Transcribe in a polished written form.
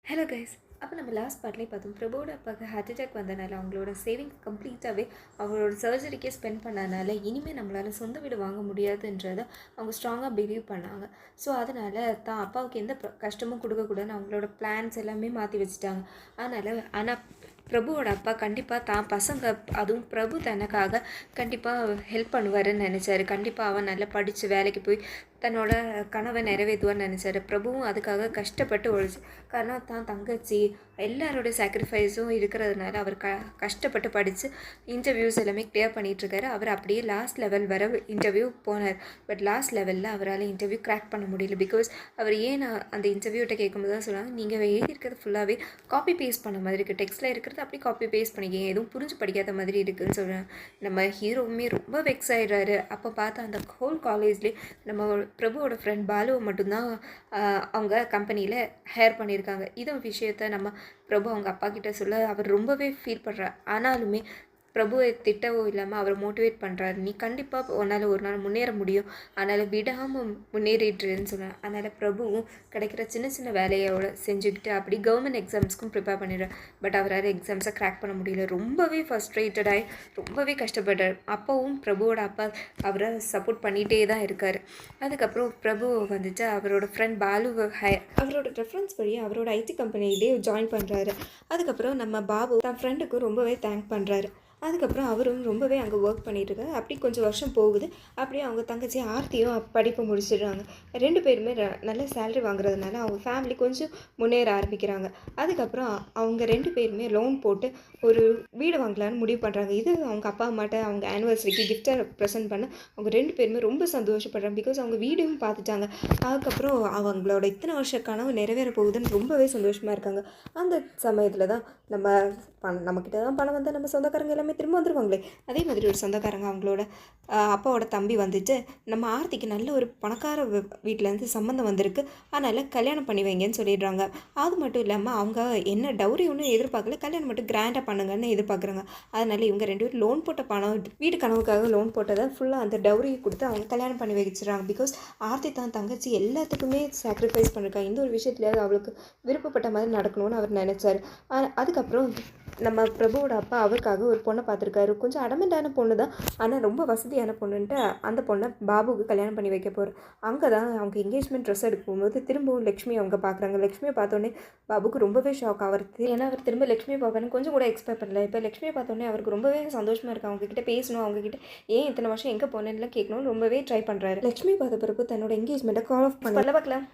Hello guys. அப்போ நம்ம last பார்ட்லேயே பார்த்தோம், பிரபுவோட அப்பாவுக்கு ஹார்ட் அட்டாக் வந்தனால அவங்களோட சேவிங் கம்ப்ளீட்டாகவே அவங்களோட சர்ஜரிக்கே ஸ்பெண்ட் பண்ணனால இனிமேல் நம்மளால் சொந்த வீடு வாங்க முடியாதுன்றதை அவங்க ஸ்ட்ராங்காக பிலீவ் பண்ணாங்க. ஸோ அதனால் தான் அப்பாவுக்கு எந்த கஷ்டமும் கொடுக்கக்கூடாதுன்னு அவங்களோட பிளான்ஸ் எல்லாமே மாற்றி வச்சுட்டாங்க. ஆனால் பிரபுவோட அப்பா கண்டிப்பாக தான் பசங்க, அதுவும் பிரபு தனக்காக கண்டிப்பாக ஹெல்ப் பண்ணுவாருன்னு நினச்சாரு. கண்டிப்பாக அவன் நல்லா படித்து வேலைக்கு போய் தன்னோட கனவை நிறைவேற்றுவான்னு நினச்சாரு. பிரபுவும் அதுக்காக கஷ்டப்பட்டு ஒழிச்சு, காரணம் தான் தங்கச்சி எல்லாரோட சாக்ரிஃபைஸும் இருக்கிறதுனால அவர் கஷ்டப்பட்டு படித்து இன்டர்வியூஸ் எல்லாமே கிளியர் பண்ணிகிட்ருக்காரு. அவர் அப்படியே லாஸ்ட் லெவல் வர இன்டர்வியூ போனார். பட் லாஸ்ட் லெவலில் அவரால் இன்டர்வியூ கிராக் பண்ண முடியல. பிகாஸ் அவர் நான் அந்த இன்டர்வியூட்ட கேட்கும்போது தான் சொன்னாங்க, நீங்கள் எழுதியிருக்கிறது ஃபுல்லாகவே காப்பி பேஸ்ட் பண்ண மாதிரி இருக்குது, டெக்ஸ்ட்டில் இருக்கிறது அப்படி காப்பி பேஸ்ட் பண்ணிக்கிங்க, எதுவும் புரிஞ்சு படிக்காத மாதிரி இருக்குதுன்னு சொல்கிறேன். நம்ம ஹீரோவுமே ரொம்ப வெக்ஸ் ஆகிடுறாரு. அப்போ பார்த்தா அந்த ஹோல் காலேஜ்லேயே நம்ம பிரபுவோட ஃப்ரெண்ட் பாலுவை மட்டும்தான் அவங்க கம்பெனியில் ஹையர் பண்ணியிருக்காங்க. இது விஷயத்த நம்ம பிரபு அவங்க அப்பா கிட்ட சொல்ல அவர் ரொம்பவே ஃபீல் பண்ணுறார். ஆனாலுமே பிரபுவை திட்டவோ இல்லாமல் அவரை மோட்டிவேட் பண்ணுறாரு. நீ கண்டிப்பாக உன்னால் ஒரு நாள் முன்னேற முடியும், அதனால் விடாமல் முன்னேறிட்டுருன்னு சொன்னேன். அதனால் பிரபுவும் கிடைக்கிற சின்ன சின்ன வேலையோட செஞ்சுக்கிட்டு அப்படி கவர்மெண்ட் எக்ஸாம்ஸ்க்கும் ப்ரிப்பேர் பண்ணிடுறார். பட் அவரால் எக்ஸாம்ஸை கிராக் பண்ண முடியல. ரொம்பவே ஃப்ரஸ்ட்ரேட்டடாகி ரொம்பவே கஷ்டப்பட்டார். அப்போவும் பிரபுவோட அப்பா அவரை சப்போர்ட் பண்ணிகிட்டே தான் இருக்கார். அதுக்கப்புறம் பிரபு வந்துட்டு அவரோட ஃப்ரெண்ட் பாலுவை அவரோட ரெஃபரன்ஸ் வழி அவரோட ஐடி கம்பெனியிலே ஜாயின் பண்ணுறாரு. அதுக்கப்புறம் நம்ம பாபு தன் ஃப்ரெண்டுக்கு ரொம்பவே தேங்க் பண்ணுறாரு. அதுக்கப்புறம் அவரும் ரொம்பவே அங்கே ஒர்க் பண்ணிகிட்ருக்காரு. அப்படி கொஞ்சம் வருஷம் போகுது. அப்படியே அவங்க தங்கச்சி ஆர்த்தியும் படிப்பு முடிச்சிடுறாங்க. ரெண்டு பேருமே நல்ல சேலரி வாங்குறதுனால அவங்க ஃபேமிலி கொஞ்சம் முன்னேற ஆரம்பிக்கிறாங்க. அதுக்கப்புறம் அவங்க ரெண்டு பேருமே லோன் போட்டு ஒரு வீடு வாங்கலான்னு முடிவு பண்ணுறாங்க. இது அவங்க அப்பா அம்மாட்ட அவங்க ஆனிவர்சரிக்கு கிஃப்டாக ப்ரெசென்ட் பண்ண அவங்க ரெண்டு பேருமே ரொம்ப சந்தோஷப்படுறாங்க. பிகாஸ் அவங்க வீடும் பார்த்துட்டாங்க. அதுக்கப்புறம் அவங்களோட இத்தனை வருஷ கனவு நிறைவேற போகுதுன்னு ரொம்பவே சந்தோஷமாக இருக்காங்க. அந்த சமயத்தில் தான் நம்மக்கிட்ட தான் பணம் வந்து நம்ம சொந்தக்காரங்க எல்லாமே திரும்ப வந்துடுவாங்களே, அதே மாதிரி ஒரு சொந்தக்காரங்க அவங்களோட அப்பாவோட தம்பி வந்துட்டு, நம்ம ஆர்த்திக்கு நல்ல ஒரு பணக்கார வீட்டிலேருந்து சம்மந்தம் வந்திருக்கு, அதனால் கல்யாணம் பண்ணி வைங்கன்னு சொல்லிடுறாங்க. அது மட்டும் இல்லாமல் அவங்க என்ன டவுரி ஒன்றும் எதிர்பார்க்கல, கல்யாணம் மட்டும் கிராண்டாக பண்ணுங்கன்னு எதிர்பார்க்குறாங்க. அதனால் இவங்க ரெண்டு பேரும் லோன் போட்ட பணம், வீட்டு கனவுக்காக லோன் போட்டதை ஃபுல்லாக அந்த டவுரியை கொடுத்து அவங்க கல்யாணம் பண்ணி வச்சிடறாங்க. பிகாஸ் ஆர்த்தி தான் தங்கச்சி எல்லாத்துக்குமே சாக்ரிஃபைஸ் பண்ணியிருக்காங்க. இந்த ஒரு விஷயத்துலையாவது அவளுக்கு விருப்பப்பட்ட மாதிரி நடக்கணும்னு அவர் நினச்சார். அதுக்கப்புறம் நம்ம பிரபுவோட அப்பா அவருக்காக ஒரு பொண்ணை பார்த்துருக்காரு. கொஞ்சம் அடமெண்டான பொண்ணு தான், ஆனால் ரொம்ப வசதியான பொண்ணுன்ட்டு அந்த பொண்ணை பாபுவுக்கு கல்யாணம் பண்ணி வைக்க போகிறார். அங்கே தான் அவங்க என்கேஜ்மெண்ட் ட்ரெஸ் எடுக்கும்போது திரும்பவும் லக்ஷ்மி அவங்க பார்க்குறாங்க. லக்ஷ்மியை பார்த்தோன்னே பாபுக்கு ரொம்பவே ஷாக் ஆகிறது. ஏன்னா அவர் திரும்ப லக்ஷ்மியை பார்க்கணும் கொஞ்சம் கூட எக்ஸ்பெக்ட் பண்ணல. இப்போ லக்ஷ்மியை பார்த்தோன்னே அவருக்கு ரொம்பவே சந்தோஷமாக இருக்குது. அவங்கக்கிட்ட பேசணும், அவங்கக்கிட்ட ஏன் இத்தனை வருஷம் எங்கே போனேன்லாம் கேட்கணும்னு ரொம்பவே ட்ரை பண்ணுறாரு. லக்ஷ்மி பார்த்த பிறகு தன்னோட என்கேஜ்மெண்ட்டை கால் ஆஃப் பண்ண பார்க்கலாம்.